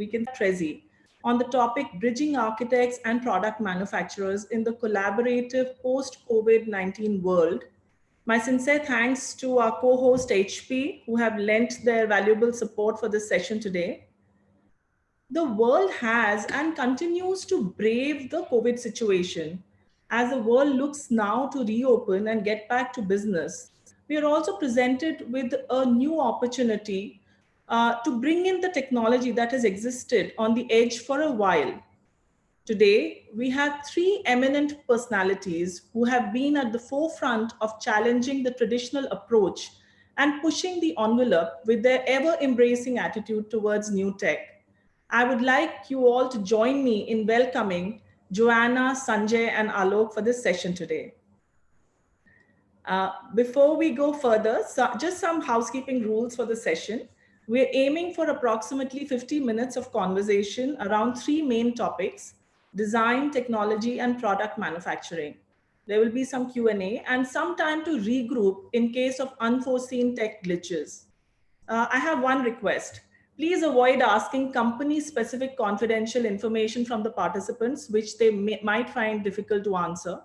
we can Trezi, on the topic Bridging Architects and Product Manufacturers in the Collaborative Post-COVID-19 World. My sincere thanks to our co-host HP, who have lent their valuable support for this session today. The world has and continues to brave the COVID situation. As the world looks now to reopen and get back to business, we are also presented with a new opportunity to bring in the technology that has existed on the edge for a while. Today, we have three eminent personalities who have been at the forefront of challenging the traditional approach and pushing the envelope with their ever embracing attitude towards new tech. I would like you all to join me in welcoming Joanna, Sanjay, and Alok for this session today. Before we go further, just some housekeeping rules for the session. We're aiming for approximately 50 minutes of conversation around three main topics: design, technology, and product manufacturing. There will be some Q&A and some time to regroup in case of unforeseen tech glitches. I have one request. Please avoid asking company-specific confidential information from the participants, which they might find difficult to answer.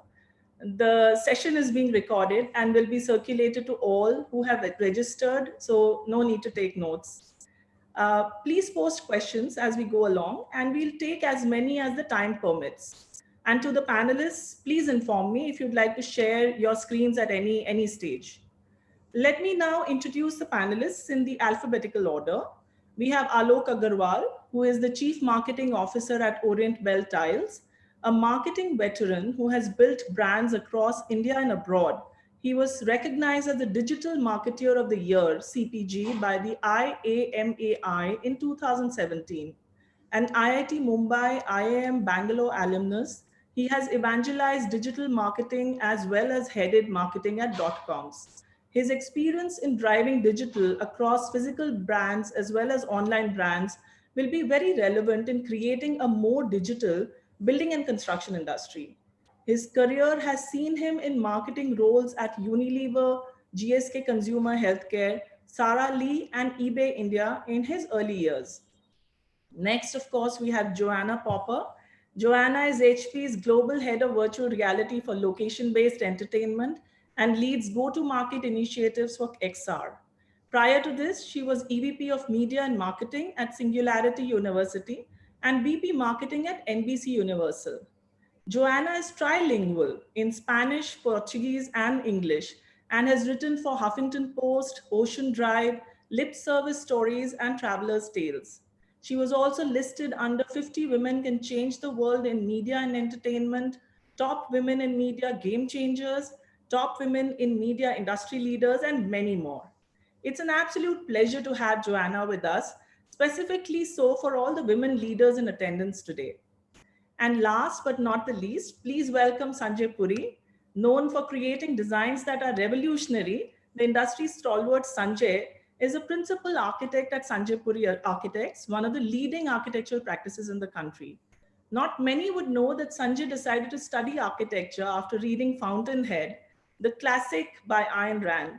The session is being recorded and will be circulated to all who have registered, so no need to take notes. Please post questions as we go along, and we'll take as many as the time permits. And to the panelists, please inform me if you'd like to share your screens at any stage. Let me now introduce the panelists in the alphabetical order. We have Alok Agarwal, who is the Chief Marketing Officer at Orient Bell Tiles, a marketing veteran who has built brands across India and abroad. He was recognized as the Digital Marketeer of the Year, CPG, by the IAMAI in 2017. An IIT Mumbai, IIM Bangalore alumnus, he has evangelized digital marketing as well as headed marketing at .coms. His experience in driving digital across physical brands as well as online brands will be very relevant in creating a more digital building and construction industry. His career has seen him in marketing roles at Unilever, GSK Consumer Healthcare, Sara Lee, and eBay India in his early years. Next, of course, we have Joanna Popper. Joanna is HP's Global Head of Virtual Reality for Location-Based Entertainment and leads go-to-market initiatives for XR. Prior to this, she was EVP of Media and Marketing at Singularity University and VP Marketing at NBC Universal. Joanna is trilingual in Spanish, Portuguese, and English, and has written for Huffington Post, Ocean Drive, Lip Service Stories, and Traveler's Tales. She was also listed under 50 Women Can Change the World in Media and Entertainment, Top Women in Media Game Changers, Top Women in Media Industry Leaders, and many more. It's an absolute pleasure to have Joanna with us, specifically so for all the women leaders in attendance today. And last but not the least, please welcome Sanjay Puri. Known for creating designs that are revolutionary, the industry stalwart Sanjay is a principal architect at Sanjay Puri Architects, one of the leading architectural practices in the country. Not many would know that Sanjay decided to study architecture after reading Fountainhead, the classic by Ayn Rand.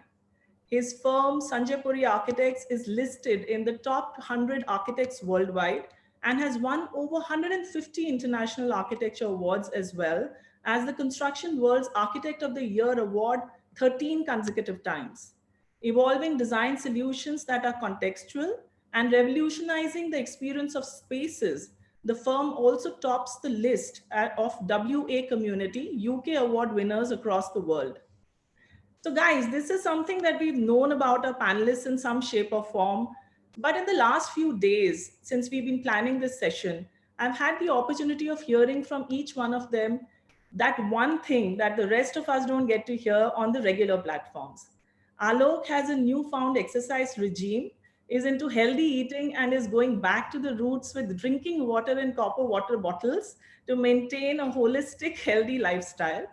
His firm, Sanjay Puri Architects, is listed in the top 100 architects worldwide and has won over 150 international architecture awards, as well as the Construction World's Architect of the Year award 13 consecutive times. Evolving design solutions that are contextual and revolutionizing the experience of spaces, the firm also tops the list of WA Community UK award winners across the world. So guys, this is something that we've known about our panelists in some shape or form. But in the last few days, since we've been planning this session, I've had the opportunity of hearing from each one of them that one thing that the rest of us don't get to hear on the regular platforms. Alok has a newfound exercise regime, is into healthy eating, and is going back to the roots with drinking water in copper water bottles to maintain a holistic, healthy lifestyle.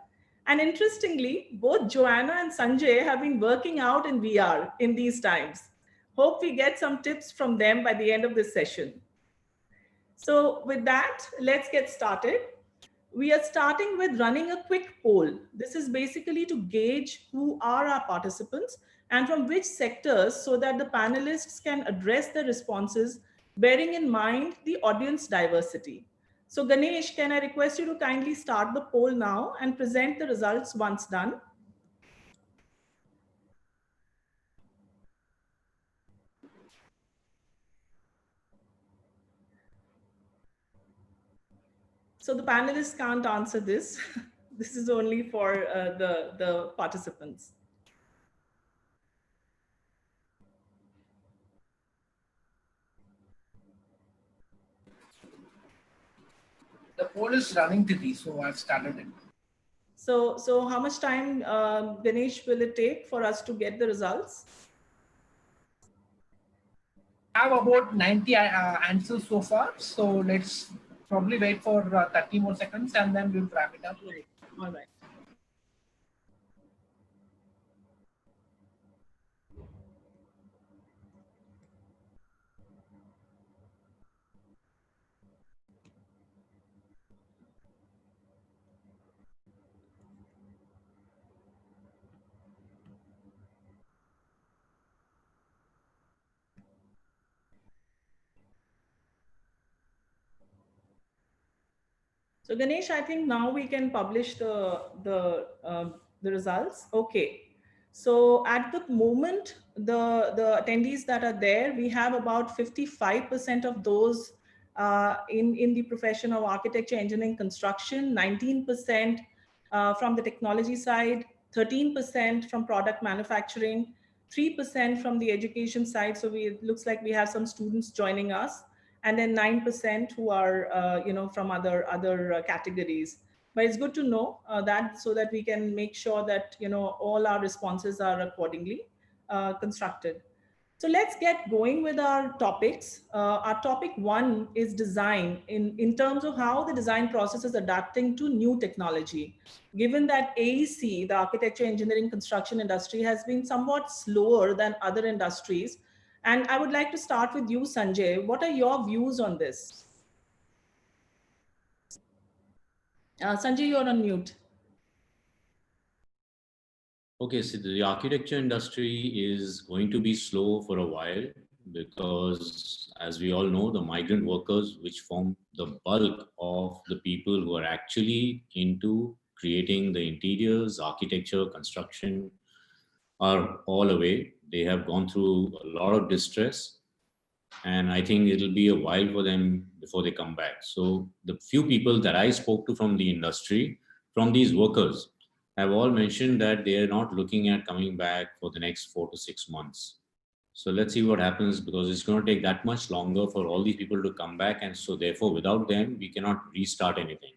And interestingly, both Joanna and Sanjay have been working out in VR in these times. Hope we get some tips from them by the end of this session. So with that, let's get started. We are starting with running a quick poll. This is basically to gauge who are our participants and from which sectors, so that the panelists can address their responses bearing in mind the audience diversity. So Ganesh, can I request you to kindly start the poll now and present the results once done? So the panelists can't answer this. This is only for the participants. The poll is running, Tithi, so I've started it. So how much time, Ganesh, will it take for us to get the results? I have about 90 answers so far, so let's probably wait for 30 more seconds and then we'll wrap it up. Right. All right. So Ganesh, I think now we can publish the results. Okay. So at the moment, the attendees that are there, we have about 55% of those in the profession of architecture, engineering, construction, 19% from the technology side, 13% from product manufacturing, 3% from the education side. So it looks like we have some students joining us, and then 9% who are from other categories. But it's good to know that, so that we can make sure that all our responses are accordingly constructed. So let's get going with our topics. Our topic one is design in terms of how the design process is adapting to new technology. Given that AEC, the architecture, engineering, construction industry, has been somewhat slower than other industries. And I would like to start with you, Sanjay. What are your views on this? Sanjay, you're on mute. Okay, so the architecture industry is going to be slow for a while because, as we all know, the migrant workers, which form the bulk of the people who are actually into creating the interiors, architecture, construction, are all away. They have gone through a lot of distress, and I think it'll be a while for them before they come back. So the few people that I spoke to from the industry, from these workers, have all mentioned that they are not looking at coming back for the next 4 to 6 months. So let's see what happens, because it's going to take that much longer for all these people to come back, and so therefore without them we cannot restart anything.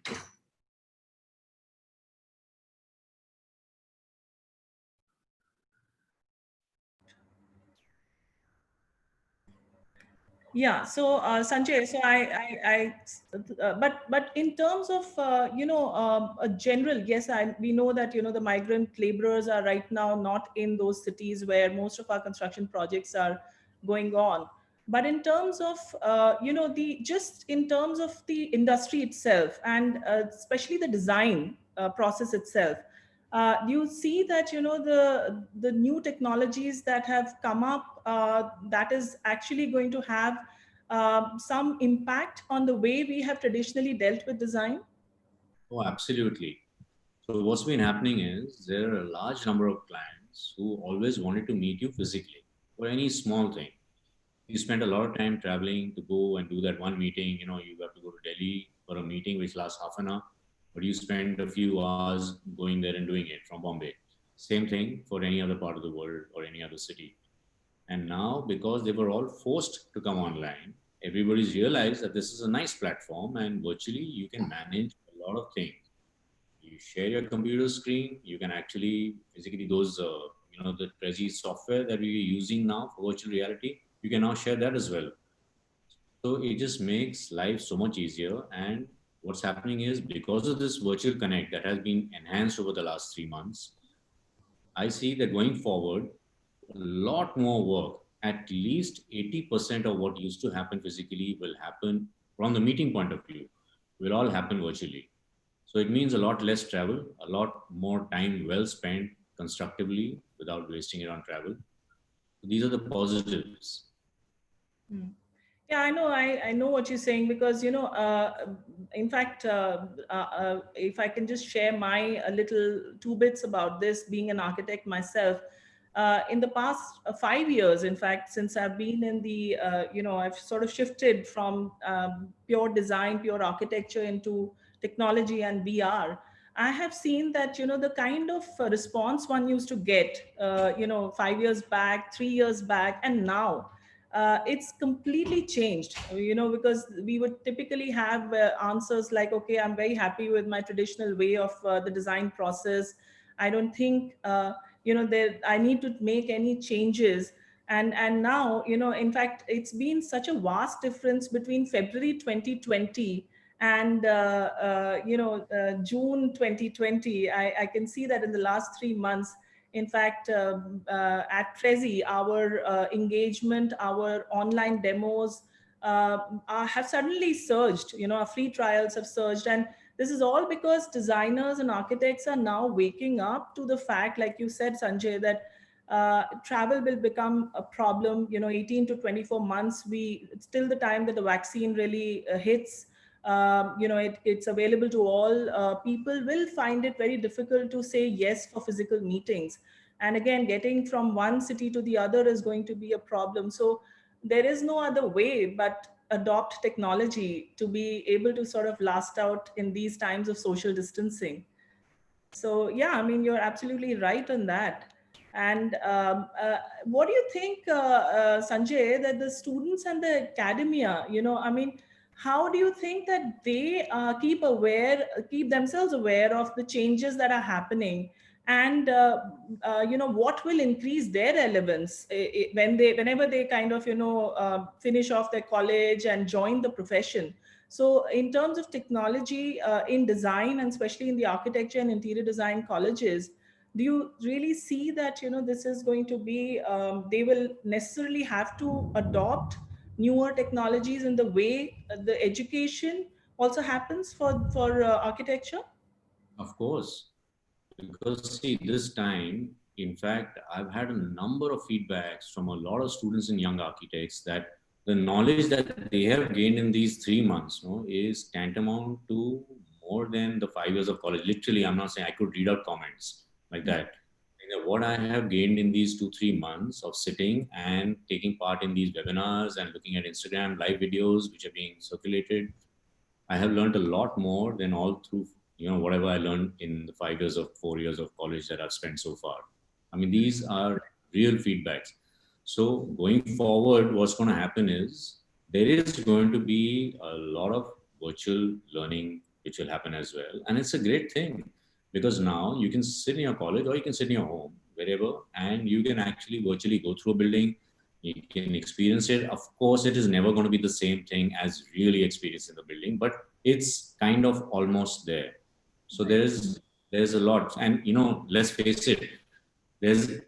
Yeah. So Sanjay, so but in terms of a general, yes, we know that the migrant laborers are right now not in those cities where most of our construction projects are going on. But in terms of the just in terms of the industry itself, and especially the design process itself, do you see that the new technologies that have come up that is actually going to have some impact on the way we have traditionally dealt with design? Oh, absolutely. So what's been happening is there are a large number of clients who always wanted to meet you physically for any small thing. You spend a lot of time traveling to go and do that one meeting. You have to go to Delhi for a meeting which lasts half an hour, but you spend a few hours going there and doing it from Bombay. Same thing for any other part of the world or any other city. And now, because they were all forced to come online, everybody's realized that this is a nice platform and virtually you can manage a lot of things. You share your computer screen, you can actually physically those the Trezi software that we're using now for virtual reality, you can now share that as well. So it just makes life so much easier. And what's happening is, because of this virtual connect that has been enhanced over the last 3 months, I see that going forward, a lot more work, at least 80% of what used to happen physically will happen from the meeting point of view, will all happen virtually. So it means a lot less travel, a lot more time well spent constructively without wasting it on travel. These are the positives. Hmm. Yeah, I know. I know what you're saying because, in fact, if I can just share my little two bits about this, being an architect myself, in the past 5 years, in fact, since I've been in the, I've sort of shifted from pure design, pure architecture into technology and VR. I have seen that, the kind of response one used to get, 5 years back, 3 years back, and now it's completely changed, because we would typically have answers like, okay, I'm very happy with my traditional way of the design process. I don't think, there I need to make any changes. And now, in fact, it's been such a vast difference between February 2020 and June 2020. I can see that in the last 3 months. In fact, at Trezi, our engagement, our online demos have suddenly surged. Our free trials have surged. And this is all because designers and architects are now waking up to the fact, like you said, Sanjay, that travel will become a problem. 18 to 24 months, it's till the time that the vaccine really hits. It's available to all people, will find it very difficult to say yes for physical meetings. And again, getting from one city to the other is going to be a problem. So there is no other way but adopt technology to be able to sort of last out in these times of social distancing. So yeah, I mean, you're absolutely right on that. And what do you think, Sanjay, that the students and the academia, I mean, how do you think that they keep themselves aware of the changes that are happening, and what will increase their relevance whenever they kind of finish off their college and join the profession? So in terms of technology in design, and especially in the architecture and interior design colleges, do you really see that, this is going to be, they will necessarily have to adopt newer technologies in the way the education also happens for architecture? Of course, because see, this time, in fact, I've had a number of feedbacks from a lot of students and young architects that the knowledge that they have gained in these 3 months, is tantamount to more than the 5 years of college. Literally, I'm not saying I could read out comments like that. What I have gained in these 2-3 months of sitting and taking part in these webinars and looking at Instagram live videos which are being circulated, I have learned a lot more than all through, whatever I learned in the 5 years or 4 years of college that I've spent so far. I mean, these are real feedbacks. So going forward, what's going to happen is there is going to be a lot of virtual learning which will happen as well. And it's a great thing because now you can sit in your college or you can sit in your home, wherever, and you can actually virtually go through a building. You can experience it. Of course, it is never going to be the same thing as really experiencing the building, but it's kind of almost there. So there's a lot, and let's face it,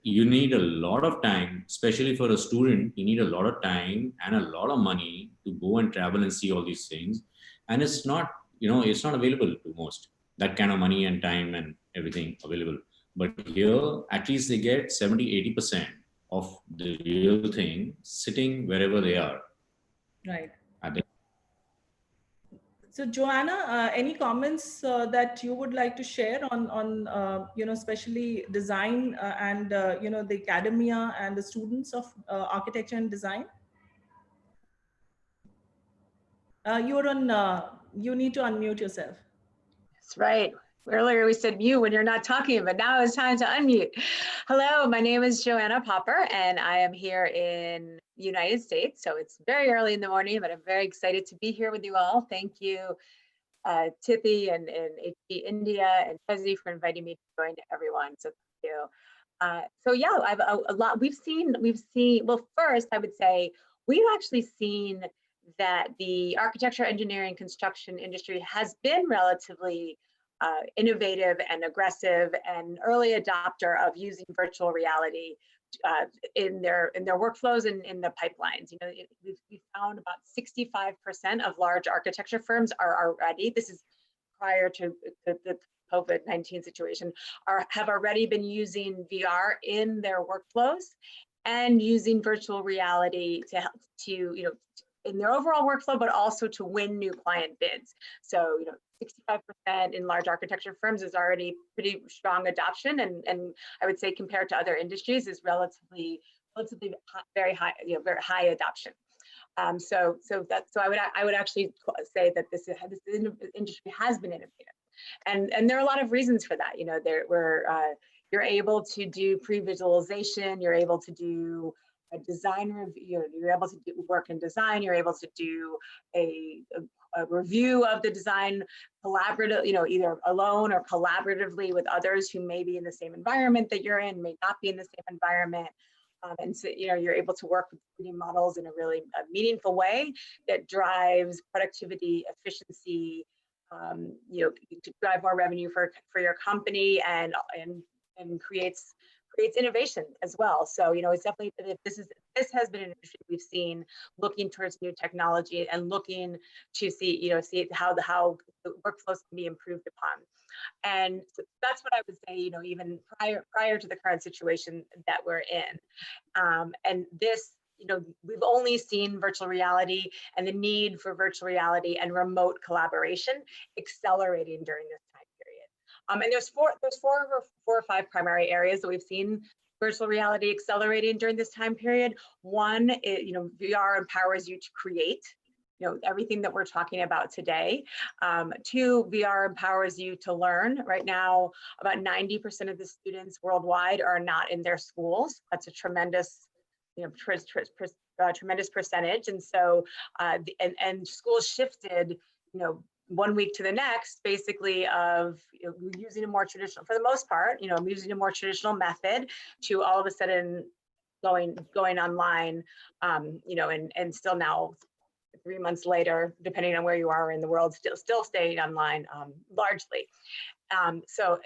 you need a lot of time, especially for a student. You need a lot of time and a lot of money to go and travel and see all these things, and it's not available to most, that kind of money and time and everything available. But here, at least they get 70-80% of the real thing sitting wherever they are. Right. At the So Joanna, any comments that you would like to share on especially design and the academia and the students of architecture and design? You're on. You need to unmute yourself. That's right. Earlier we said mute when you're not talking, but now it's time to unmute. Hello, my name is Joanna Popper, and I am here in the United States. So it's very early in the morning, but I'm very excited to be here with you all. Thank you, Tithi and HP India and Trezi for inviting me to join everyone. So thank you. So yeah, I've a lot. We've seen. Well, first I would say we've actually seen that the architecture, engineering, construction industry has been relatively innovative and aggressive and early adopter of using virtual reality in their workflows and in the pipelines. We found about 65% of large architecture firms are already, this is prior to the COVID-19 situation, have already been using VR in their workflows and using virtual reality to help to in their overall workflow, but also to win new client bids. So, 65% in large architecture firms is already pretty strong adoption, and I would say compared to other industries is relatively very high, very high adoption. So I would actually say that this industry has been innovative, and there are a lot of reasons for that. You're able to do pre-visualization, you're able to do a design review, you're able to work in design, you're able to do a review of the design collaborative, either alone or collaboratively with others who may be in the same environment that you're in, may not be in the same environment. And so, you're able to work with 3D models in a really meaningful way that drives productivity, efficiency, to drive more revenue for your company and creates innovation as well. So, it's definitely, this has been an industry we've seen looking towards new technology and looking to see how the workflows can be improved upon. And so that's what I would say, even prior to the current situation that we're in. And this, we've only seen virtual reality and the need for virtual reality and remote collaboration accelerating during this time period. And there's four or five primary areas that we've seen virtual reality accelerating during this time period. One, VR empowers you to create, everything that we're talking about today. Two, VR empowers you to learn. Right now, about 90% of the students worldwide are not in their schools. That's a tremendous, tremendous percentage. And so, and schools shifted, 1 week to the next, basically of using a more traditional, for the most part, using a more traditional method to all of a sudden going online, and still now 3 months later, depending on where you are in the world, still staying online largely. So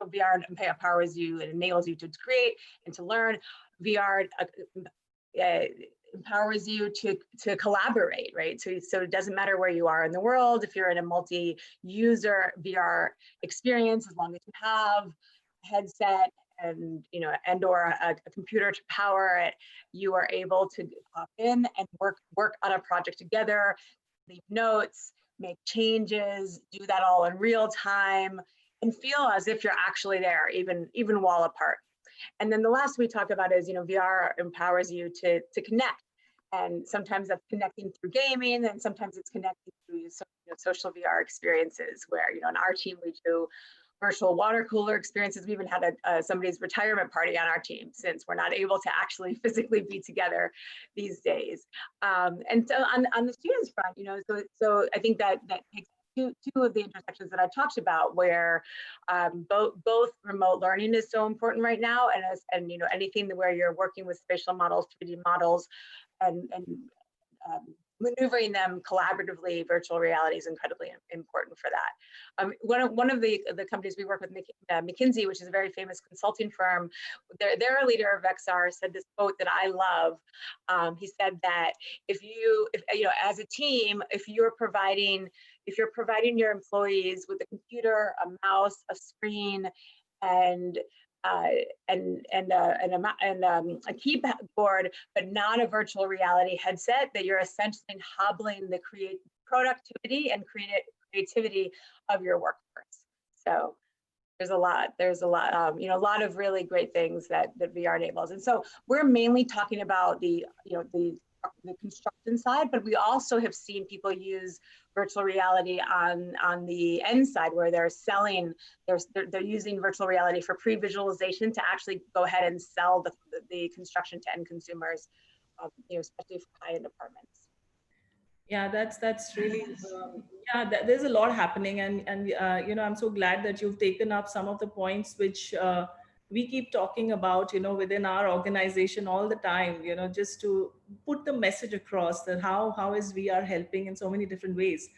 VR empowers you, it enables you to create and to learn. VR empowers you to collaborate, right? So it doesn't matter where you are in the world, if you're in a multi-user VR experience, as long as you have a headset and or a computer to power it, you are able to hop in and work on a project together, leave notes, make changes, do that all in real time, and feel as if you're actually there, even while apart. And then the last we talk about is, VR empowers you to connect. And sometimes that's connecting through gaming, and sometimes it's connecting through social VR experiences where, on our team, we do virtual water cooler experiences. We even had somebody's retirement party on our team, since we're not able to actually physically be together these days. And so on the students front, so I think that takes two of the intersections that I talked about, where both remote learning is so important right now, and anything where you're working with spatial models, 3D models, and maneuvering them collaboratively, virtual reality is incredibly important for that. One of the companies we work with, McKinsey, which is a very famous consulting firm, their leader of XR said this quote that I love. He said that if as a team, if you're providing your employees with a computer, a mouse, a screen, and a keyboard, but not a virtual reality headset, that you're essentially hobbling the productivity and creativity of your workforce. So there's a lot, a lot of really great things that VR enables. And so we're mainly talking about the construction side, but we also have seen people use virtual reality on the end side, where they're using virtual reality for pre-visualization to actually go ahead and sell the construction to end consumers, especially for high-end apartments. Yeah, that's really, there's a lot happening, and I'm so glad that you've taken up some of the points which we keep talking about, within our organization all the time, just to put the message across that how is VR helping in so many different ways.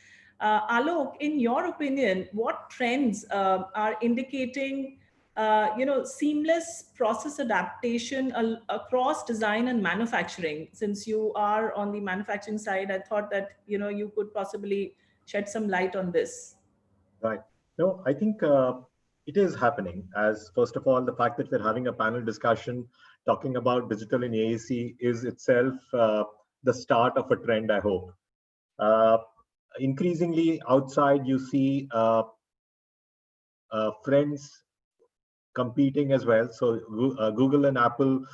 Alok, in your opinion, what trends are indicating, seamless process adaptation across design and manufacturing? Since you are on the manufacturing side, I thought that, you could possibly shed some light on this. Right. No, I think it is happening. As first of all, the fact that we're having a panel discussion talking about digital in AEC is itself the start of a trend, I hope. Increasingly outside, you see friends competing as well. So Google and Apple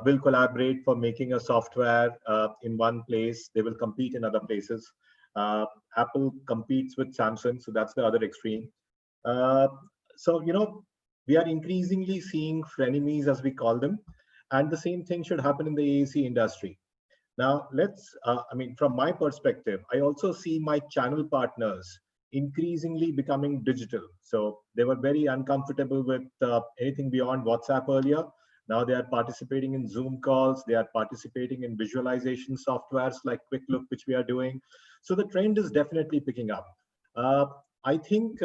will collaborate for making a software in one place. They will compete in other places. Apple competes with Samsung, so that's the other extreme. So, you know, we are increasingly seeing frenemies, as we call them, and the same thing should happen in the AEC industry. Now, I mean, from my perspective, I also see my channel partners increasingly becoming digital. So they were very uncomfortable with anything beyond WhatsApp earlier. Now they are participating in Zoom calls. They are participating in visualization softwares like Quick Look, which we are doing. So the trend is definitely picking up. I think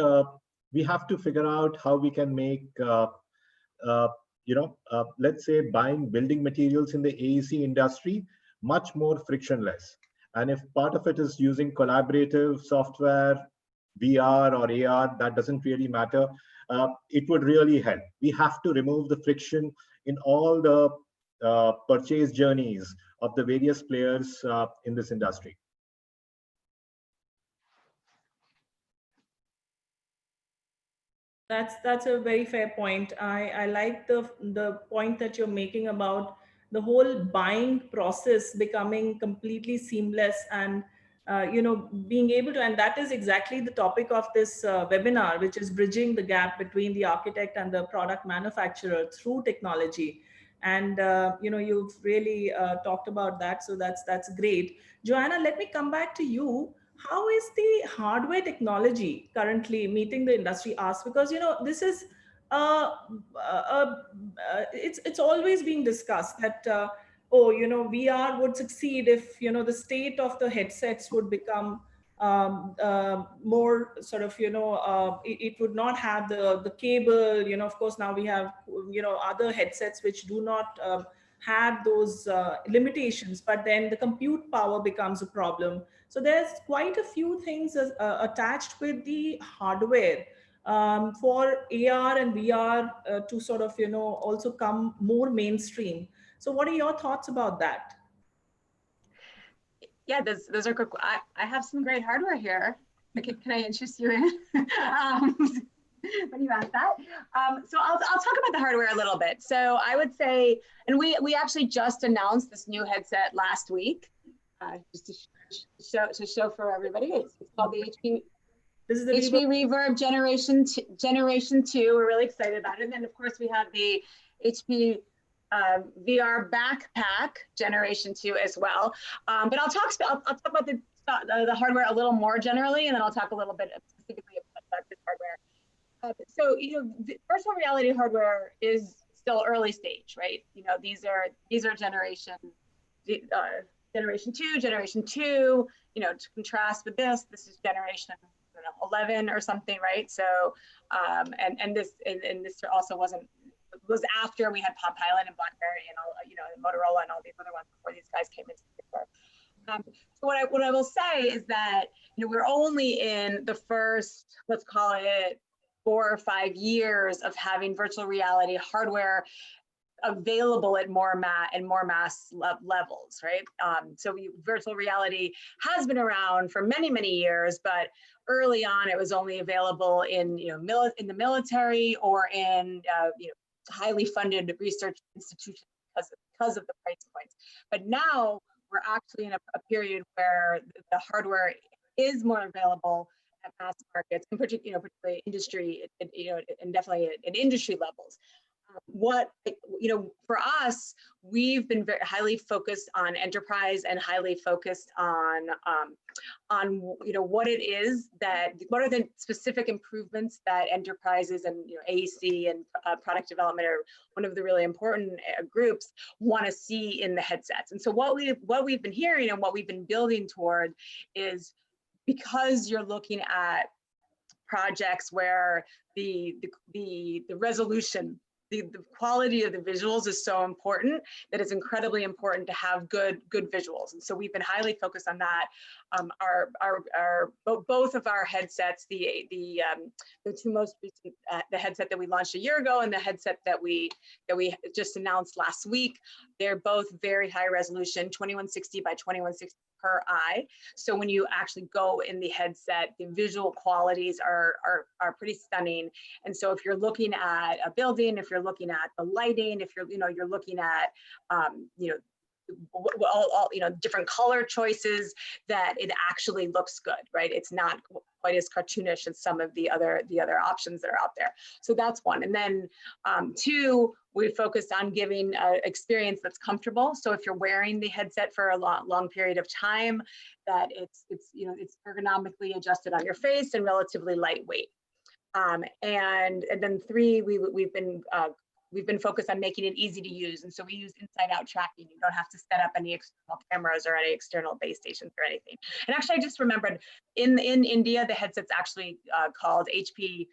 we have to figure out how we can make, let's say, buying building materials in the AEC industry much more frictionless. And if part of it is using collaborative software, VR or AR, that doesn't really matter. It would really help. We have to remove the friction in all the purchase journeys of the various players in this industry. That's a very fair point. I like the point that you're making about the whole buying process becoming completely seamless and being able to, and that is exactly the topic of this webinar, which is bridging the gap between the architect and the product manufacturer through technology. And you've really talked about that, so that's great. Joanna, let me come back to you. How is the hardware technology currently meeting the industry ask? Because this is it's always being discussed that VR would succeed if the state of the headsets would become more sort of it would not have the cable. Of course now we have other headsets which do not have those limitations, but then the compute power becomes a problem. So there's quite a few things attached with the hardware for AR and VR to sort of also come more mainstream. So what are your thoughts about that? Yeah, those are good. I have some great hardware here. Okay, can I interest you in? When you ask that. So I'll talk about the hardware a little bit. So I would say, and we actually just announced this new headset last week, just to show for everybody. It's called the HP. This is the HP Reverb Generation 2. We're really excited about it. And then of course we have the HP VR Backpack Generation 2 as well. But I'll talk about the hardware a little more generally, and then I'll talk a little bit specifically about this hardware. So the virtual reality hardware is still early stage, right? These are generation 2. To contrast with this is generation 11 or something, right? So and this also was after we had Palm Pilot and BlackBerry and all, and Motorola and all these other ones before these guys came into the picture. So what I will say is that we're only in the first, let's call it 4 or 5 years of having virtual reality hardware available at more mass levels, right? So virtual reality has been around for many years, but early on it was only available in in the military or in highly funded research institutions because of the price points. But now we're actually in a period where the hardware is more available at mass markets, and particularly industry, and definitely at industry levels. For us, we've been very highly focused on enterprise and highly focused on what it is what are the specific improvements that enterprises and AEC and product development are one of the really important groups want to see in the headsets. And so what we've been hearing and what we've been building toward is, because you're looking at projects where the resolution the quality of the visuals is so important that it's incredibly important to have good visuals. And so we've been highly focused on that. Both of our headsets, the two most recent, the headset that we launched a year ago and the headset that we just announced last week, they're both very high resolution, 2160 by 2160 per eye. So when you actually go in the headset, the visual qualities are pretty stunning. And so if you're looking at a building, if you're looking at the lighting, if you're looking at all different color choices, that it actually looks good, right? It's not quite as cartoonish as some of the other options that are out there. So that's one. And then two, we focused on giving an experience that's comfortable. So if you're wearing the headset for a long period of time, that it's ergonomically adjusted on your face and relatively lightweight. And then three, we've been focused on making it easy to use. And so we use inside-out tracking. You don't have to set up any external cameras or any external base stations or anything. And actually, I just remembered, in India, the headset's actually called HP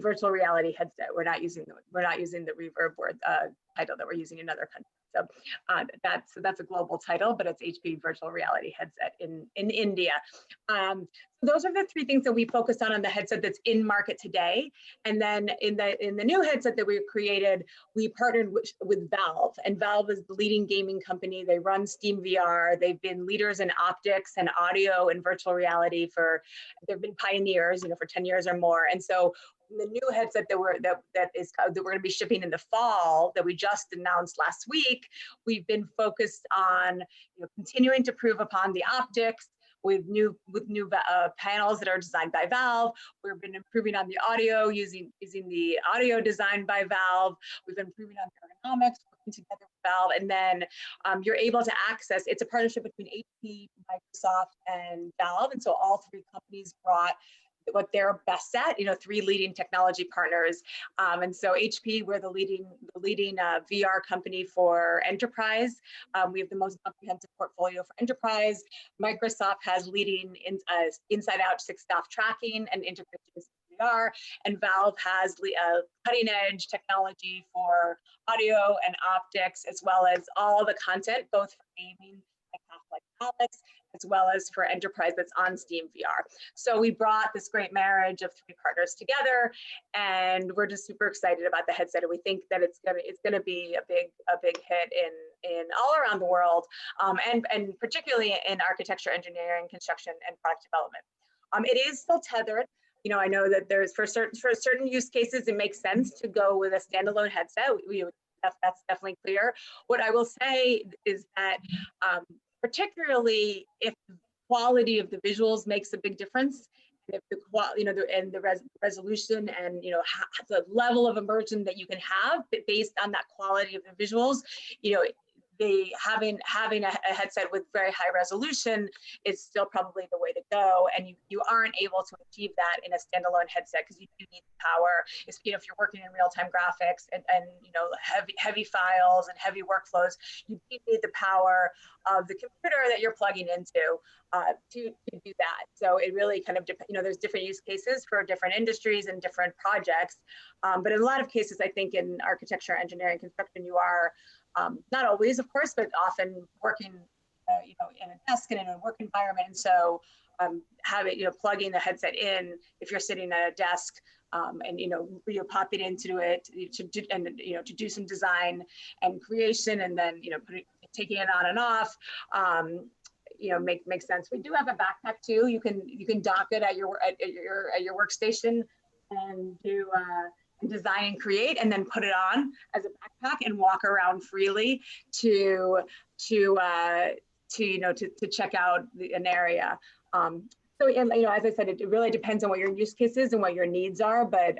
virtual reality headset. We're not using the Reverb word title that we're using in other countries. So that's a global title, but it's HP virtual reality headset in India. Those are the three things that we focused on the headset that's in market today. And then in the new headset that we've created, we partnered with Valve, and Valve is the leading gaming company. They run Steam VR. They've been leaders in optics and audio and virtual reality they've been pioneers, for 10 years or more. And so the new headset that we're going to be shipping in the fall, that we just announced last week, we've been focused on continuing to improve upon the optics with new panels that are designed by Valve. We've been improving on the audio using the audio designed by Valve. We've been improving on the ergonomics, working together with Valve, and then you're able to access. It's a partnership between HP, Microsoft, and Valve, and so all three companies brought what they're best at, three leading technology partners. And so HP, we're the leading VR company for enterprise. We have the most comprehensive portfolio for enterprise. Microsoft has leading inside out 6-staff tracking and integration with VR, and Valve has cutting edge technology for audio and optics, as well as all the content, both for gaming like Alex, as well as for enterprise that's on Steam VR. So we brought this great marriage of three partners together, and we're just super excited about the headset. And we think that it's gonna be a big hit in all around the world, and particularly in architecture, engineering, construction, and product development. It is still tethered. I know that there's for certain use cases, it makes sense to go with a standalone headset. That's definitely clear. What I will say is that particularly if the quality of the visuals makes a big difference, and if the resolution and the level of immersion that you can have based on that quality of the visuals, having a headset with very high resolution is still probably the way to go, and you aren't able to achieve that in a standalone headset, because you do need the power. If you're working in real-time graphics and heavy files and heavy workflows, you do need the power of the computer that you're plugging into to do that. So it really kind of there's different use cases for different industries and different projects, but in a lot of cases, I think in architecture, engineering, construction, you are not always, of course, but often working, in a desk and in a work environment. And so plugging the headset in if you're sitting at a desk, and popping into it to do some design and creation, and then taking it on and off. Makes sense. We do have a backpack too. You can dock it at your workstation and do. Design and create, and then put it on as a backpack and walk around freely to check out an area. So as I said, it really depends on what your use case is and what your needs are. But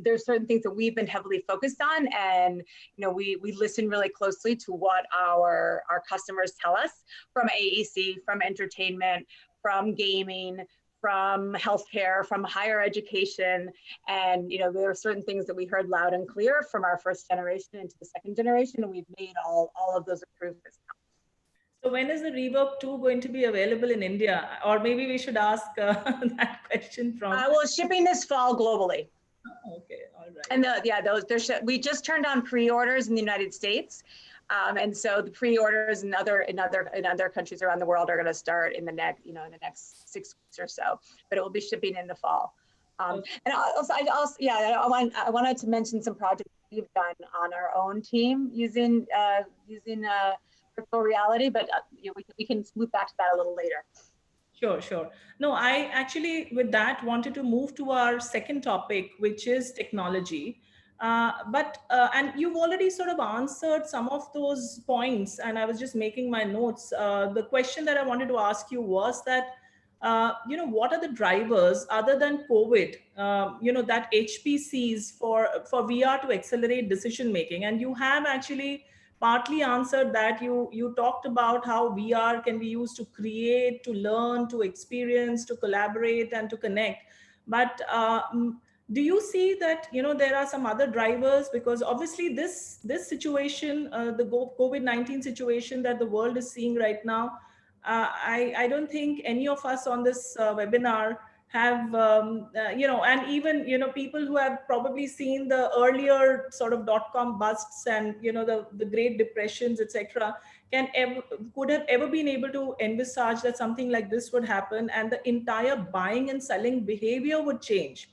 there's certain things that we've been heavily focused on, and we listen really closely to what our customers tell us from AEC, from entertainment, from gaming, from healthcare, from higher education. And there are certain things that we heard loud and clear from our first generation into the second generation, and we've made all of those improvements. So when is the Reverb 2 going to be available in India? Or maybe we should ask that question from... Well, shipping this fall globally. Oh, okay, all And we just turned on pre-orders in the United States. And so the pre-orders in other countries around the world are going to start in the next 6 weeks or so, but it will be shipping in the fall. And I wanted to mention some projects we've done on our own team using virtual reality, but we can move back to that a little later. Sure. No, I actually, with that, wanted to move to our second topic, which is technology. And you've already sort of answered some of those points, and I was just making my notes. The question that I wanted to ask you was that, what are the drivers other than COVID, that HP sees for VR to accelerate decision making? And you have actually partly answered that. You talked about how VR can be used to create, to learn, to experience, to collaborate, and to connect. But do you see that there are some other drivers? Because obviously this situation, the COVID-19 situation that the world is seeing right now, I don't think any of us on this webinar have, and even, people who have probably seen the earlier sort of dot-com busts and, the Great Depressions, etc., could have ever been able to envisage that something like this would happen and the entire buying and selling behavior would change.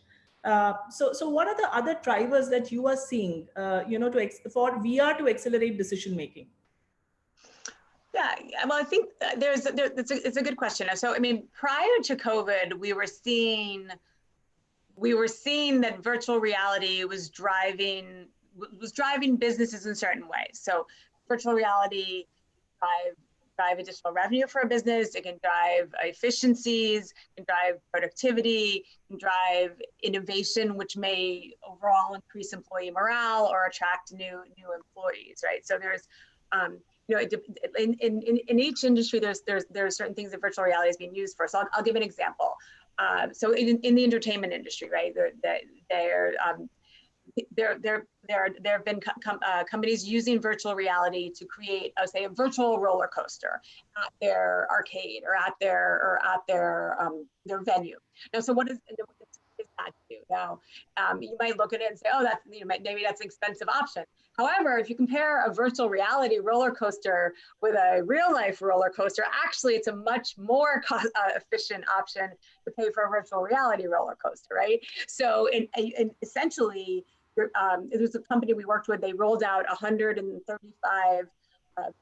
So what are the other drivers that you are seeing, for VR to accelerate decision making? Yeah, well, I think it's a good question. So, I mean, prior to COVID, we were seeing that virtual reality was driving businesses in certain ways. So, virtual reality drive additional revenue for a business. It can drive efficiencies, can drive productivity, can drive innovation, which may overall increase employee morale or attract new employees, right? So there's in each industry, there's certain things that virtual reality is being used for. So I'll give an example. So in the entertainment industry, right, there have been companies using virtual reality to create, I would say, a virtual roller coaster at their arcade or at their venue. Now, so what does that do? Now, you might look at it and say, oh, that's maybe that's an expensive option. However, if you compare a virtual reality roller coaster with a real life roller coaster, actually, it's a much more efficient option to pay for a virtual reality roller coaster, right? So, essentially, it was a company we worked with. They rolled out 135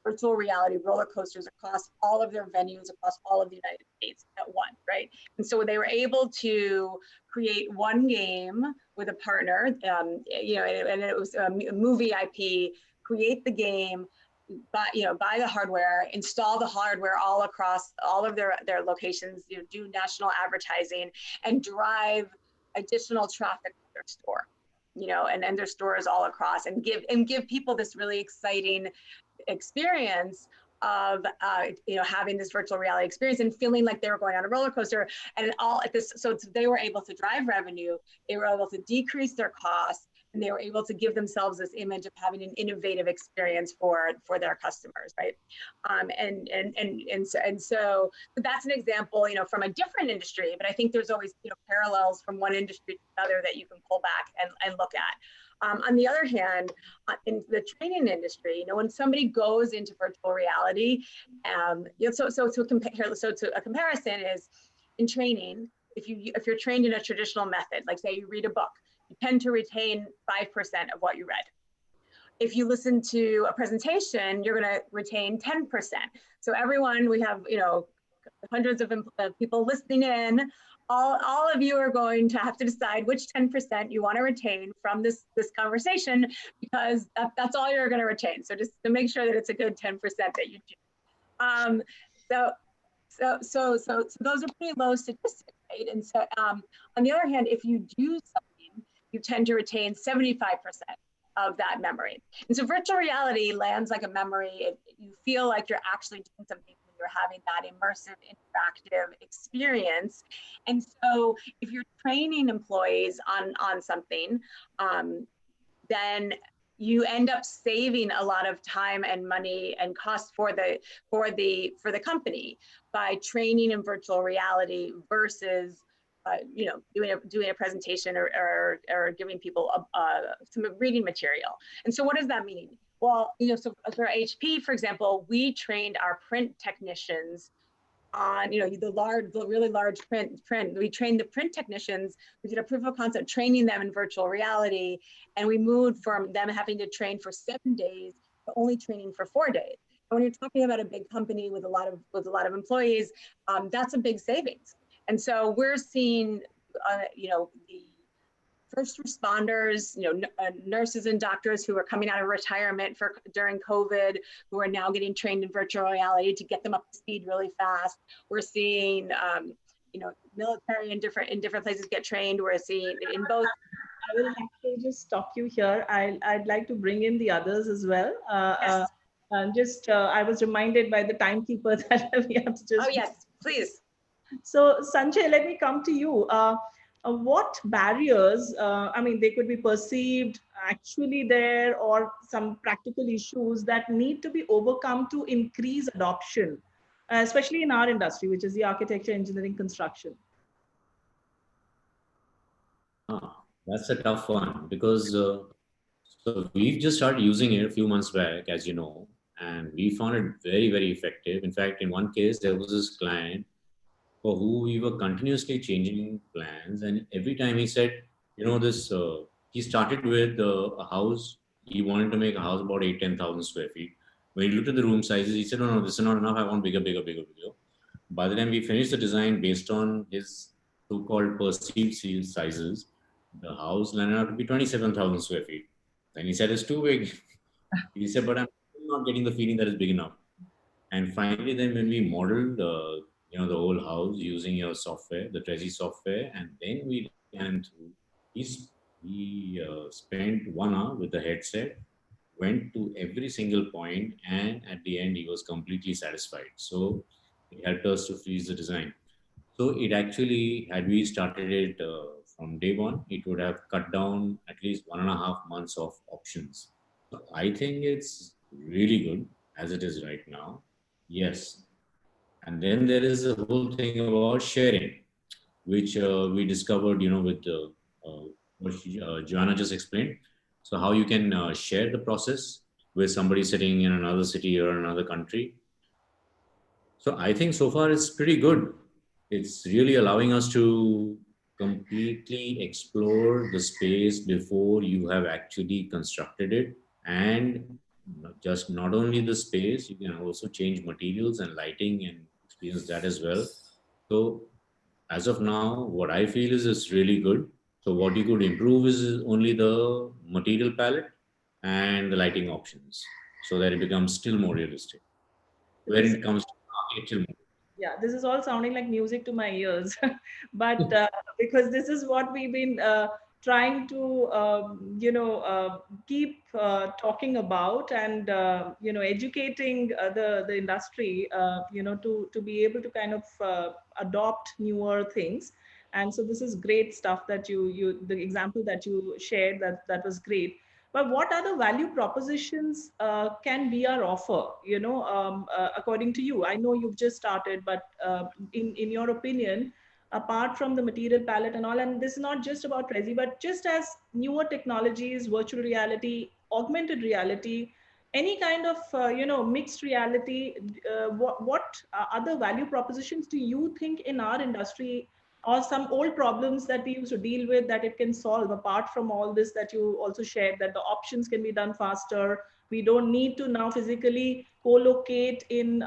virtual reality roller coasters across all of their venues across all of the United States at once, right? And so they were able to create one game with a partner, and it was a movie IP, create the game, buy the hardware, install the hardware all across all of their locations, do national advertising, and drive additional traffic to their store, and their stores all across, and give people this really exciting experience of having this virtual reality experience and feeling like they were going on a roller coaster, and all at this. So they were able to drive revenue, they were able to decrease their costs, and they were able to give themselves this image of having an innovative experience for their customers, right? So that's an example, from a different industry, but I think there's always parallels from one industry to another that you can pull back and look at. On the other hand, in the training industry, when somebody goes into virtual reality, a comparison is in training. If you're trained in a traditional method, like say you read a book, you tend to retain 5% of what you read. If you listen to a presentation, you're going to retain 10%. So everyone, we have hundreds of people listening in. All of you are going to have to decide which 10% you want to retain from this conversation, because that's all you're going to retain. So just to make sure that it's a good 10% that you do. So those are pretty low statistics, right? And so on the other hand, if you do something, you tend to retain 75% of that memory. And so virtual reality lands like a memory. You feel like you're actually doing something. You're having that immersive, interactive experience. And so if you're training employees on something, then you end up saving a lot of time and money and cost for the company by training in virtual reality versus doing a presentation or giving people some reading material. And so what does that mean? Well, so for HP, for example, we trained our print technicians on, the really large print. We trained the print technicians. We did a proof of concept training them in virtual reality, and we moved from them having to train for 7 days to only training for 4 days. And when you're talking about a big company with a lot of employees, that's a big savings. And so we're seeing, the first responders, nurses and doctors who are coming out of retirement during COVID, who are now getting trained in virtual reality to get them up to speed really fast. We're seeing, military in different places get trained. We're seeing in both. I will actually just stop you here. I'd like to bring in the others as well. Yes. I was reminded by the timekeeper that we have to just. Oh yes, please. So Sanjay, let me come to you. What barriers, they could be perceived actually there, or some practical issues that need to be overcome to increase adoption, especially in our industry, which is the architecture, engineering, construction? That's a tough one, because so we've just started using it a few months back, as you know, and we found it very, very effective. In fact, in one case, there was this client for who we were continuously changing plans. And every time he said, he started with a house. He wanted to make a house about 10,000 square feet. When he looked at the room sizes, he said, no, this is not enough. I want bigger, bigger, bigger, bigger. By the time we finished the design based on his so-called perceived sizes, the house landed out to be 27,000 square feet. Then he said, it's too big. He said, but I'm not getting the feeling that it's big enough. And finally, then when we modeled the whole house using your software, the Trezi software, and then we ran through. He spent 1 hour with the headset, went to every single point, and at the end he was completely satisfied. So it helped us to freeze the design. So it actually, had we started it from day one, it would have cut down at least 1.5 months of options. So I think it's really good as it is right now. Yes. And then there is a whole thing about sharing, which we discovered, with what Joanna just explained. So how you can share the process with somebody sitting in another city or another country. So I think so far it's pretty good. It's really allowing us to completely explore the space before you have actually constructed it. And not only the space, you can also change materials and lighting and experience that as well. So as of now, what I feel is it's really good. So what you could improve is only the material palette and the lighting options, so that it becomes still more realistic when it comes to architecture. Yeah, this is all sounding like music to my ears, but because this is what we've been trying to, keep talking about, and educating the industry, to be able to kind of adopt newer things. And so this is great stuff that the example that you shared, that was great. But what other value propositions can VR offer, according to you? I know you've just started, but in your opinion, apart from the material palette and all, and this is not just about Trezi, but just as newer technologies, virtual reality, augmented reality, any kind of, mixed reality, what other value propositions do you think in our industry, or some old problems that we used to deal with, that it can solve, apart from all this that you also shared, that the options can be done faster? We don't need to now physically co-locate in,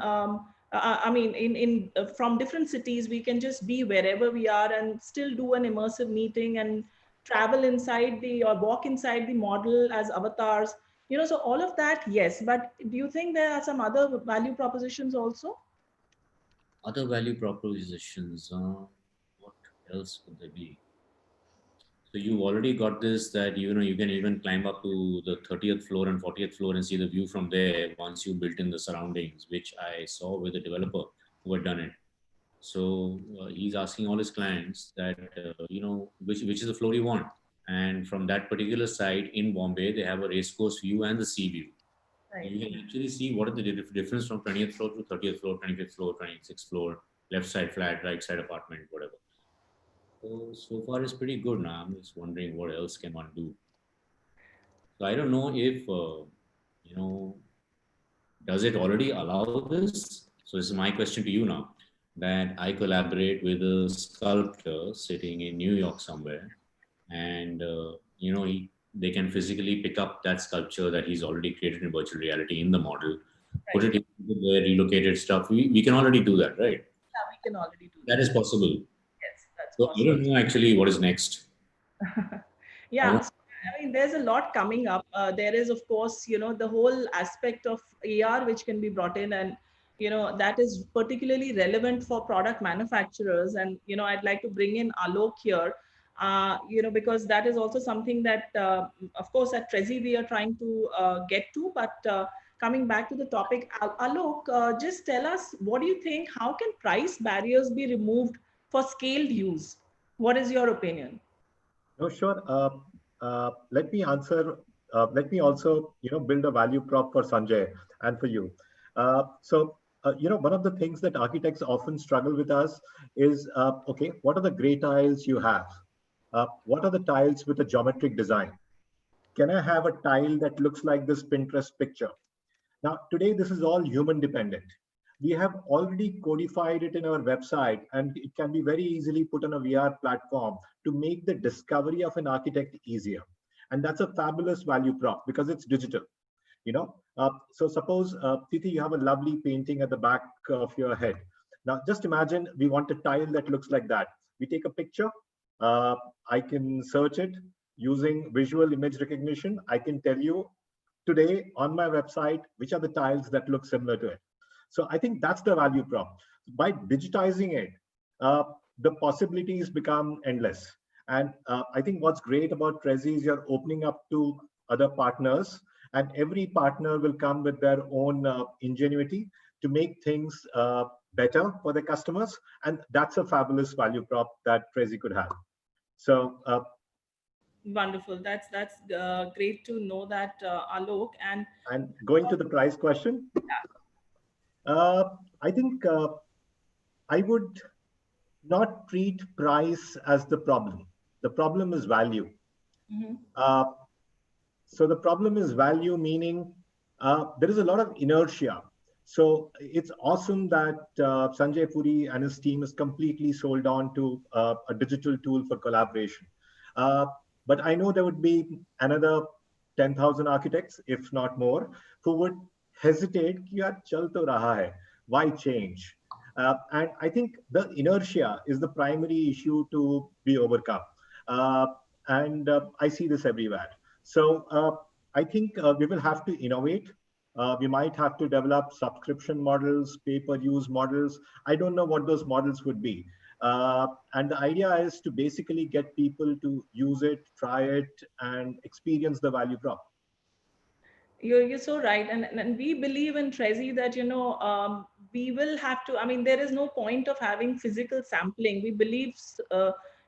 from different cities. We can just be wherever we are and still do an immersive meeting and travel inside or walk inside the model as avatars. So all of that, yes. But do you think there are some other value propositions also? Other value propositions, what else could there be? So you've already got this, that you can even climb up to the 30th floor and 40th floor and see the view from there once you built in the surroundings, which I saw with a developer who had done it. So he's asking all his clients that which is the floor you want, and from that particular site in Bombay they have a racecourse view and the sea view. Right. You can actually see what are the difference from 20th floor to 30th floor, 25th floor, 26th floor, left side flat, right side apartment, whatever. So far it's pretty good now. I'm just wondering what else can one do. So I don't know if, you know, does it already allow this? So this is my question to you now, that I collaborate with a sculptor sitting in New York somewhere, and they can physically pick up that sculpture that he's already created in virtual reality in the model, put Right. it into the relocated stuff. We can already do that, right? Yeah, we can already do That that. is possible. Yes, that's So I possible. don't know actually what is next. I Yeah, want, so, I mean, there's a lot coming up. There is, of course, the whole aspect of AR which can be brought in, and that is particularly relevant for product manufacturers. And I'd like to bring in Alok here, because that is also something that, of course, at Trezi we are trying to get to. But coming back to the topic, Alok, just tell us, what do you think? How can price barriers be removed for scaled use? What is your opinion? No, sure. Let me answer. Let me also, build a value prop for Sanjay and for you. One of the things that architects often struggle with us is, okay, what are the gray tiles you have? What are the tiles with a geometric design? Can I have a tile that looks like this Pinterest picture? Now, today, this is all human dependent. We have already codified it in our website, and it can be very easily put on a VR platform to make the discovery of an architect easier. And that's a fabulous value prop because it's digital. So suppose, Tithi, you have a lovely painting at the back of your head. Now, just imagine we want a tile that looks like that. We take a picture. Uh, I can search it using visual image recognition. I can tell you today on my website which are the tiles that look similar to it. So I think that's the value prop. By digitizing it, uh, the possibilities become endless. And I think what's great about Trezi is you're opening up to other partners, and every partner will come with their own ingenuity to make things better for the customers. And that's a fabulous value prop that Trezi could have. So Wonderful. That's great to know that, Alok. and going to the price question, I think I would not treat price as the problem. The problem is value. Mhm. Uh, so the problem is value, meaning there is a lot of inertia. So it's awesome that Sanjay Puri and his team is completely sold on to a digital tool for collaboration. Uh, but I know there would be another 10,000 architects, if not more, who would hesitate, कि यार चल तो रहा है, why change? And I think the inertia is the primary issue to be overcome. Uh, and I see this everywhere. So I think we will have to innovate. We might have to develop subscription models, pay-per-use models. I don't know what those models would be. And the idea is to basically get people to use it, try it, and experience the value prop. You're so right, and we believe in Trezi that we will have to. I mean, there is no point of having physical sampling. We believe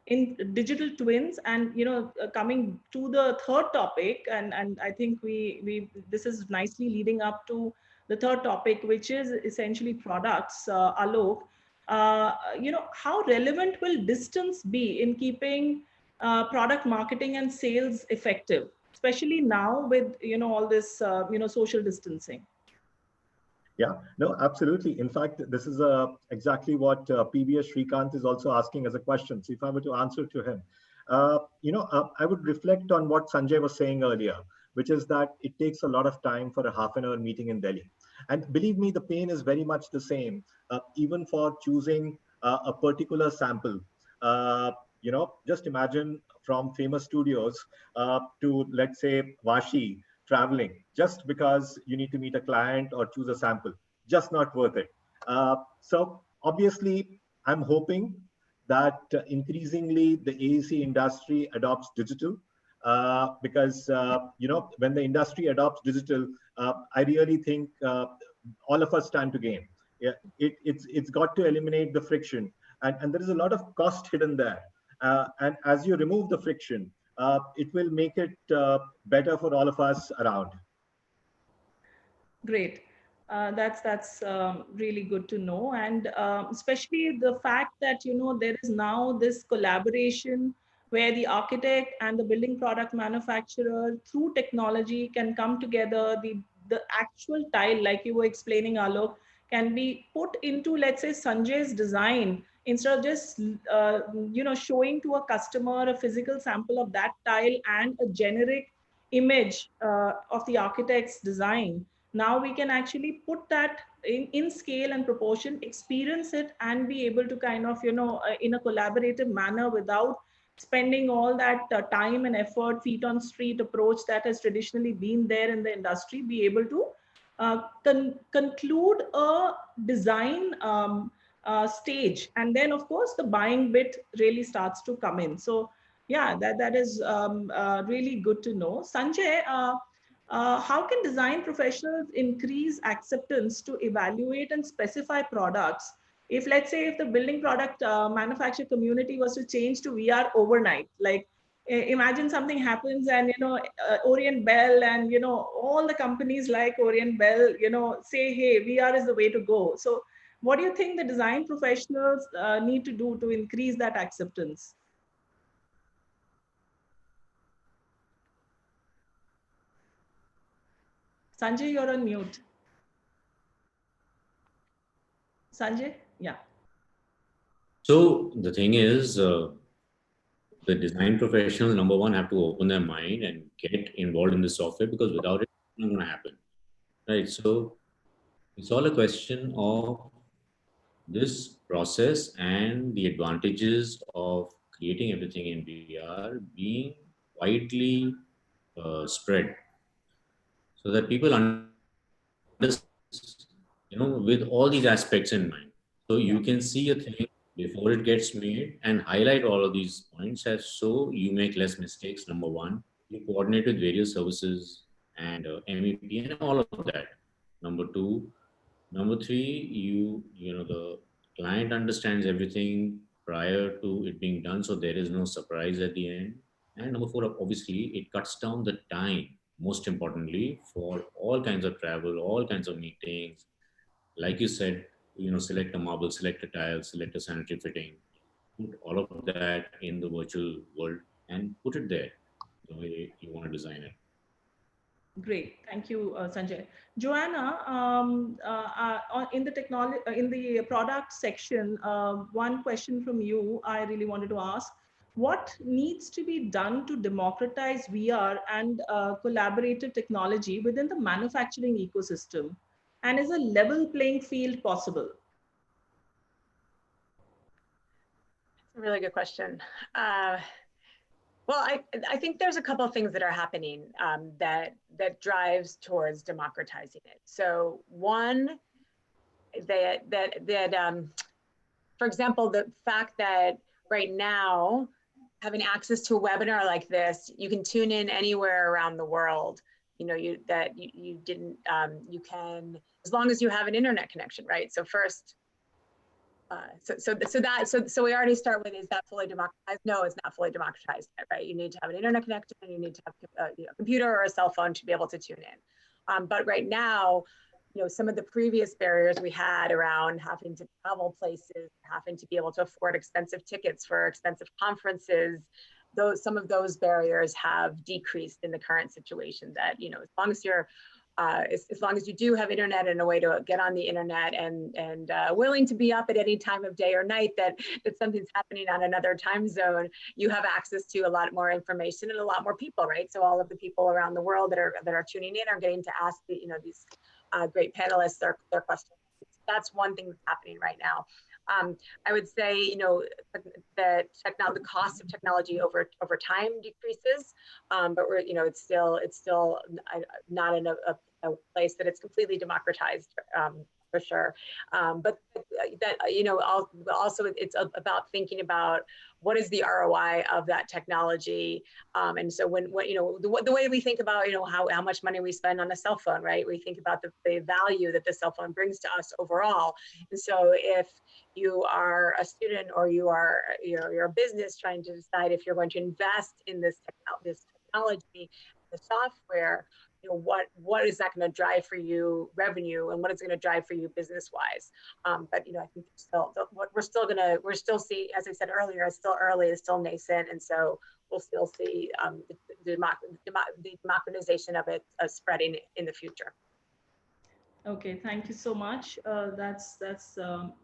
in digital twins, and coming to the third topic, and I think we this is nicely leading up to the third topic, which is essentially products. Alok, how relevant will distance be in keeping product marketing and sales effective, especially now with all this social distancing? Yeah, no, absolutely. In fact, this is exactly what PBS Shrikant is also asking as a question. So if I were to answer to him, I would reflect on what Sanjay was saying earlier, which is that it takes a lot of time for a half-an-hour meeting in Delhi. And believe me, the pain is very much the same, even for choosing a particular sample. Just imagine from famous studios to, let's say, Vashi, traveling just because you need to meet a client or choose a sample. Just not worth it. So obviously, I'm hoping that increasingly the AEC industry adopts digital because when the industry adopts digital, I really think all of us stand to gain. Yeah, it's got to eliminate the friction, and there is a lot of cost hidden there. And as you remove the friction, it will make it better for all of us around. Great. That's really good to know, and especially the fact that there is now this collaboration where the architect and the building product manufacturer through technology can come together. The actual tile, like you were explaining, Alok, can be put into, let's say, Sanjay's design instead of just showing to a customer a physical sample of that tile and a generic image of the architect's design. Now we can actually put that in scale and proportion, experience it, and be able to kind of in a collaborative manner without spending all that time and effort, feet on street approach that has traditionally been there in the industry, be able to conclude a design stage, and then of course the buying bit really starts to come in. So yeah, that is really good to know. Sanjay, how can design professionals increase acceptance to evaluate and specify products? If, let's say, if the building product manufacturer community was to change to VR overnight, like imagine something happens and Orient Bell and all the companies like Orient Bell say, hey, VR is the way to go. So what do you think the design professionals need to do to increase that acceptance? Sanjay, you're on mute. Sanjay? Yeah. So the thing is, the design professional, number one, have to open their mind and get involved in the software, because without it, it's not going to happen, right? So it's all a question of this process and the advantages of creating everything in VR being widely spread, so that people understand, with all these aspects in mind. So you can see a thing before it gets made and highlight all of these points, as so you make less mistakes. Number one, you coordinate with various services and MEP and all of that. Number two, number three, the client understands everything prior to it being done, so there is no surprise at the end. And number four, obviously, it cuts down the time, most importantly, for all kinds of travel, all kinds of meetings. Like you said, select a marble, select a tile, select a sanitary fitting, put all of that in the virtual world and put it there the way you want to design it. Great, thank you, Sanjay. Joanna, in the technology, in the product section, one question from you I really wanted to ask: what needs to be done to democratize VR and collaborative technology within the manufacturing ecosystem? And is a level playing field possible? That's a really good question. Well, I think there's a couple of things that are happening that drives towards democratizing it. So one, for example, the fact that right now, having access to a webinar like this, you can tune in anywhere around the world. You can, as long as you have an internet connection, right? So first, so we already start with, is that fully democratized? No, it's not fully democratized yet, right? You need to have an internet connection, and you need to have a computer or a cell phone to be able to tune in. But right now, some of the previous barriers we had around having to travel places, having to be able to afford expensive tickets for expensive conferences, some of those barriers have decreased in the current situation. That as long as you're as long as you do have internet and a way to get on the internet and willing to be up at any time of day or night that something's happening on another time zone, you have access to a lot more information and a lot more people, right? So all of the people around the world that are tuning in are getting to ask these great panelists their questions. That's one thing that's happening right now. I would say, that the cost of technology over time decreases, but it's still not in a place that it's completely democratized, for sure. But that, also it's about thinking about what is the ROI of that technology. And so the way we think about, how much money we spend on a cell phone, right? We think about the value that the cell phone brings to us overall. And so if you are a student or you're a business trying to decide if you're going to invest in this technology, the software, what is that going to drive for you revenue, and what it's going to drive for you business wise. But I think we're still see, as I said earlier, it's still early, it's still nascent, and so we'll still see the democratization of it spreading in the future. Okay, thank you so much. That's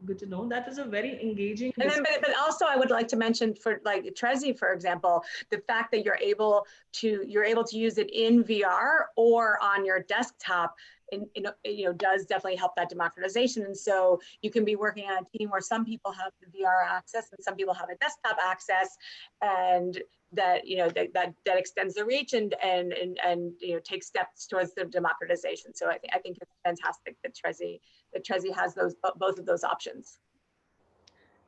good to know. That was a very engaging. And then, but also I would like to mention for like Trezi, for example, the fact that you're able to use it in VR or on your desktop, does definitely help that democratization. And so you can be working on a team where some people have the VR access and some people have a desktop access, and that that extends the reach and takes steps towards the democratization. So I think it's fantastic that Trezi has both of those options.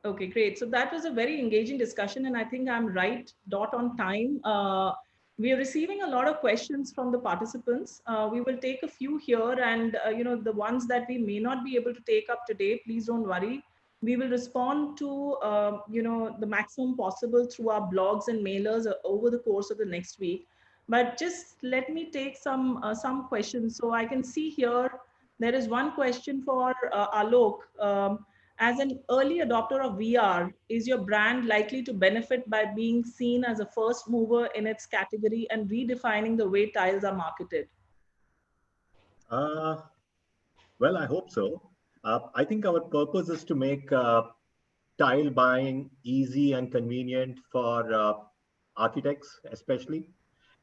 Okay, great. So that was a very engaging discussion, and I think I'm right dot on time. We are receiving a lot of questions from the participants. We will take a few here, and the ones that we may not be able to take up today, please don't worry. We will respond to the maximum possible through our blogs and mailers over the course of the next week. But just let me take some questions. So I can see here there is one question for Alok. As an early adopter of VR, is your brand likely to benefit by being seen as a first mover in its category and redefining the way tiles are marketed? Well, I hope so. I think our purpose is to make tile buying easy and convenient for architects, especially.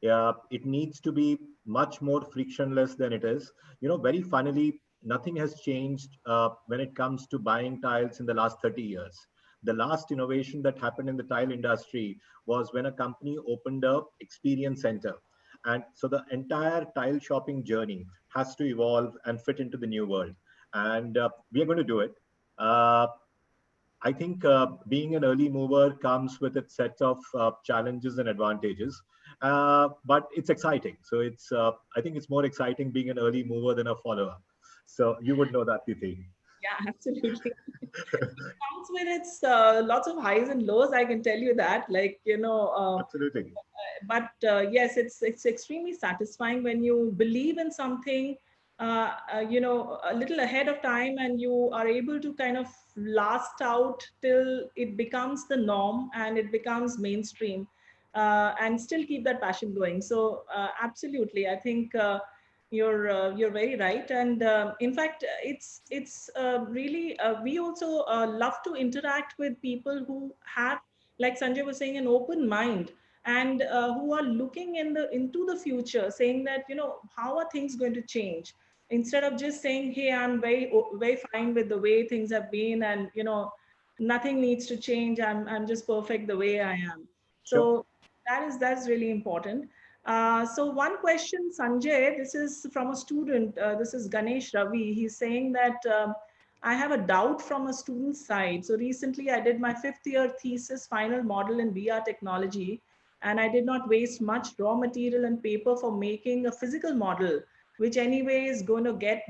It needs to be much more frictionless than it is. Very funnily, nothing has changed when it comes to buying tiles in the last 30 years. The last innovation that happened in the tile industry was when a company opened a experience center. And so the entire tile shopping journey has to evolve and fit into the new world. And we are going to do it. I think being an early mover comes with its set of challenges and advantages, but it's exciting. So I think it's more exciting being an early mover than a follower. So you would know that, Tithi. Yeah, absolutely. It comes with its lots of highs and lows, I can tell you that. Absolutely. But yes, it's extremely satisfying when you believe in something, a little ahead of time, and you are able to kind of last out till it becomes the norm and it becomes mainstream, and still keep that passion going. So absolutely, I think you're very right. And in fact, it's really we also love to interact with people who have, like Sanjay was saying, an open mind, and who are looking into the future, saying that how are things going to change, instead of just saying, hey, I'm very fine with the way things have been, and nothing needs to change, I'm just perfect the way I am. Sure. So that's really important. So one question, Sanjay, this is from a student, this is Ganesh Ravi. He's saying that I have a doubt from a student side. So recently I did my 5th year thesis final model in VR technology, and I did not waste much raw material and paper for making a physical model, which anyway is going to get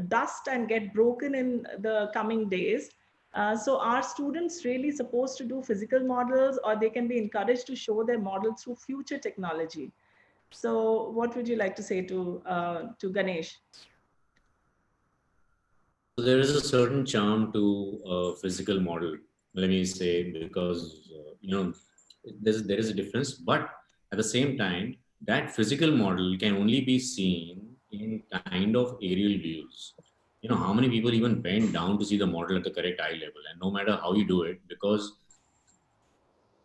dust and get broken in the coming days. So are students really supposed to do physical models, or they can be encouraged to show their model through future technology? So what would you like to say to Ganesh? So there is a certain charm to a physical model, let me say, because there is a difference. But at the same time, that physical model can only be seen in kind of aerial views. How many people even bend down to see the model at the correct eye level, and no matter how you do it, because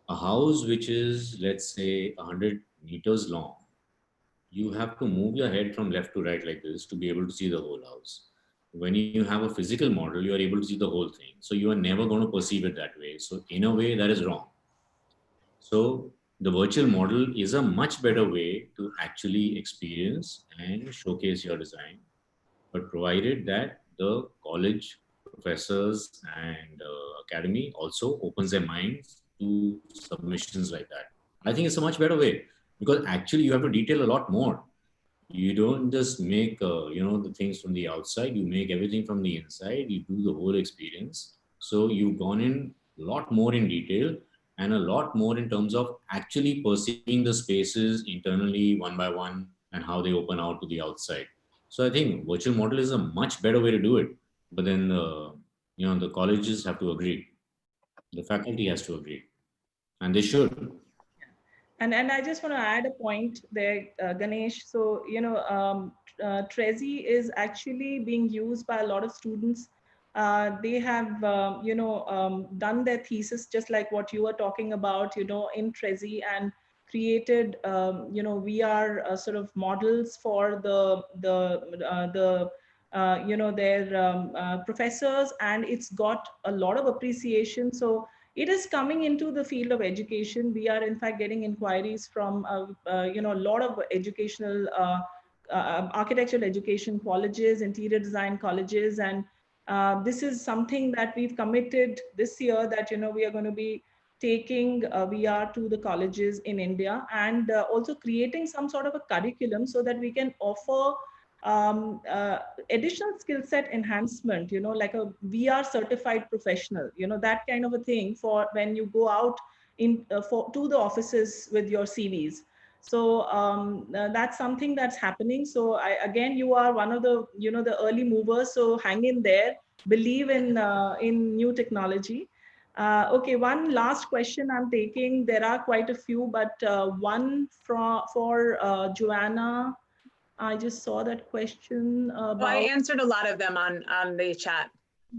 a house which is, let's say, 100 meters long, you have to move your head from left to right like this to be able to see the whole house. When you have a physical model, you are able to see the whole thing. So you are never going to perceive it that way. So in a way, that is wrong. So the virtual model is a much better way to actually experience and showcase your design, but provided that the college professors and academy also opens their minds to submissions like that. I think it's a much better way, because actually you have to detail a lot more. You don't just make the things from the outside, you make everything from the inside, you do the whole experience. So you've gone in a lot more in detail, and a lot more in terms of actually perceiving the spaces internally one by one, and how they open out to the outside. So I think virtual model is a much better way to do it. But then, the colleges have to agree. The faculty has to agree, and they should. And I just want to add a point there, Ganesh. So, Trezi is actually being used by a lot of students. They have, done their thesis just like what you were talking about, in Trezi, and created, VR sort of models for their professors, and it's got a lot of appreciation. So it is coming into the field of education. We are in fact getting inquiries from a lot of educational architectural education colleges, interior design colleges, and this is something that we've committed this year, that we are going to be taking VR to the colleges in India, and also creating some sort of a curriculum so that we can offer additional skill set enhancement, like a VR certified professional, that kind of a thing for when you go out to the offices with your CVs. So that's something that's happening. So again, you are one of the, the early movers. So hang in there, believe in new technology. Okay, one last question I'm taking. There are quite a few, but one for Joanna. I just saw that question about. Well, I answered a lot of them on the chat.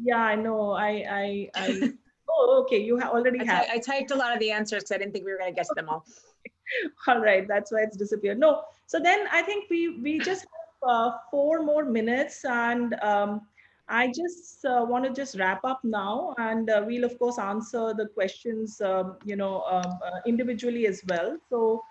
Yeah, I know. Oh, okay. You already have. I typed a lot of the answers because I didn't think we were going to get to them all. All right, that's why it's disappeared. No, so then I think we just have 4 more minutes, and I just want to just wrap up now, and we'll of course answer the questions, individually as well. So.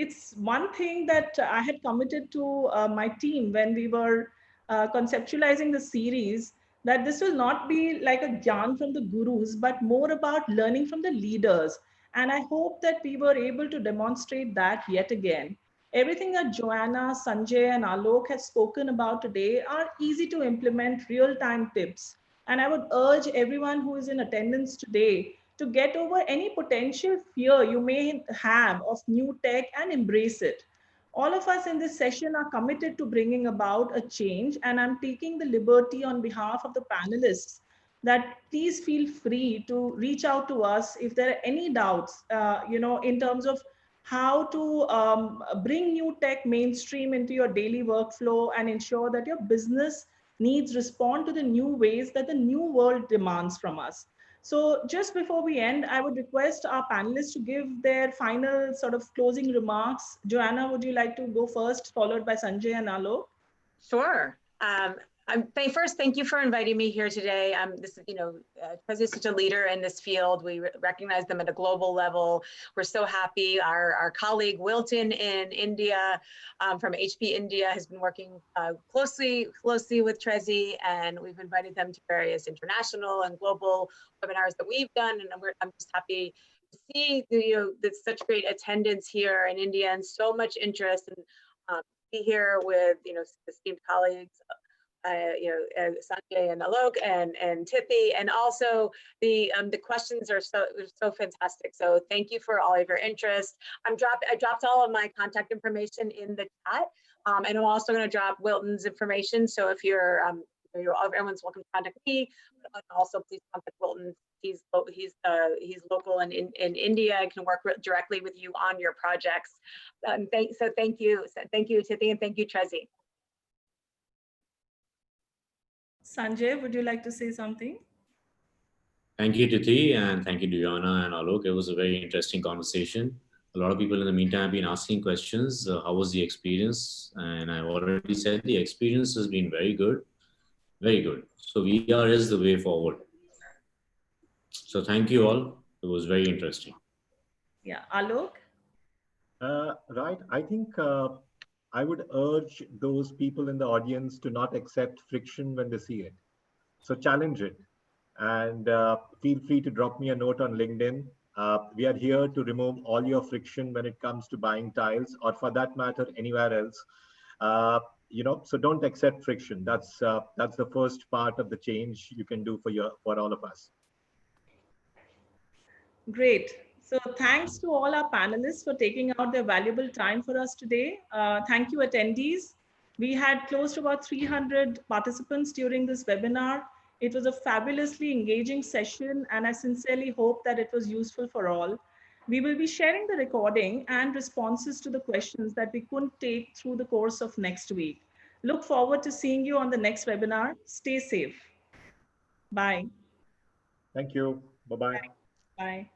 It's one thing that I had committed to my team when we were conceptualizing the series, that this will not be like a gyan from the gurus, but more about learning from the leaders. And I hope that we were able to demonstrate that yet again. Everything that Joanna, Sanjay, and Alok have spoken about today are easy to implement, real-time tips. And I would urge everyone who is in attendance today to get over any potential fear you may have of new tech and embrace it. All of us in this session are committed to bringing about a change, and I'm taking the liberty on behalf of the panelists that please feel free to reach out to us if there are any doubts, in terms of how to bring new tech mainstream into your daily workflow and ensure that your business needs respond to the new ways that the new world demands from us. So just before we end, I would request our panelists to give their final sort of closing remarks. Joanna, would you like to go first, followed by Sanjay and Alok? Sure. First, thank you for inviting me here today. Trezi is such a leader in this field. We recognize them at a global level. We're so happy. Our colleague Wilton in India, from HP India, has been working closely with Trezi, and we've invited them to various international and global webinars that we've done. And I'm just happy to see there's such great attendance here in India and so much interest, and be here with esteemed colleagues. Sanjay and Alok and Tithi, and also the questions are so fantastic. So thank you for all of your interest. I dropped all of my contact information in the chat, and I'm also going to drop Wilton's information. So if everyone's welcome to contact me, but also please contact Wilton. He's local in India and can work directly with you on your projects. Thank you, Tithi, and thank you, Trezi. Sanjay, would you like to say something? Thank you, Tithi, and thank you, Joanna and Alok. It was a very interesting conversation. A lot of people in the meantime have been asking questions. How was the experience? And I've already said the experience has been very good, very good. So VR is the way forward. So thank you all. It was very interesting. Yeah, Alok? Right. I think I would urge those people in the audience to not accept friction when they see it. So challenge it, and feel free to drop me a note on LinkedIn. We are here to remove all your friction when it comes to buying tiles, or for that matter, anywhere else. So don't accept friction. That's the first part of the change you can do for all of us. Great. So thanks to all our panelists for taking out their valuable time for us today. Thank you, attendees. We had close to about 300 participants during this webinar. It was a fabulously engaging session, and I sincerely hope that it was useful for all. We will be sharing the recording and responses to the questions that we couldn't take through the course of next week. Look forward to seeing you on the next webinar. Stay safe. Bye. Thank you. Bye-bye. Bye.